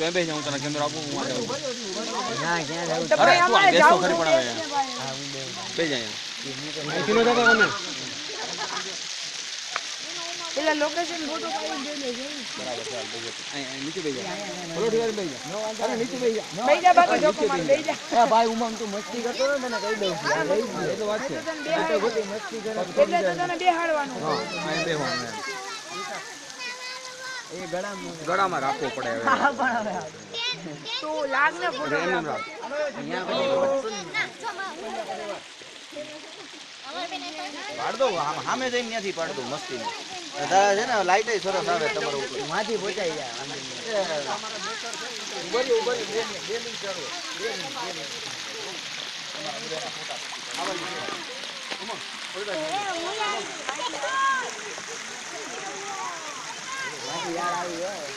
તો એમ બે હું તને કેમેરો આપું હું આવું ના ક્યાં જાવ તો ભાઈ તું આ અમે બેસો જાવ ખરી તો પણ હવે હા હું બે બે જાય કિલો જતો તમે પેલા લોકેશન ફોટો પાડી દે ને બરાબર ચાલ બે જાય અહીં નીચે બે જાય બોલો ઠીક બે જાય અરે નીચે બે જાય બેઈ જા બાકી જોકો માર બેઈ જા એ ભાઈ ઉમંગ તું મસ્તી કરતો હોય મને કહી દઉં છું લઈ જ એ તો વાત છે તને બેહાડવાનું મસ્તી કરે એટલે તો તને બેહાડવાનું હા અહીં બે હોવાનું એ ગળા ગળામાં રાખવો પડે હવે હા પણ હવે તો લાગ ને ફોટો એમ એમ રાખ પાડ દો સામે જઈને ત્યાંથી પાડ દો મસ્તી તારા છે ને લાઈટ સરસ આવે તમારો ઉપર માથી પહોંચાઈ જાય યાર આવી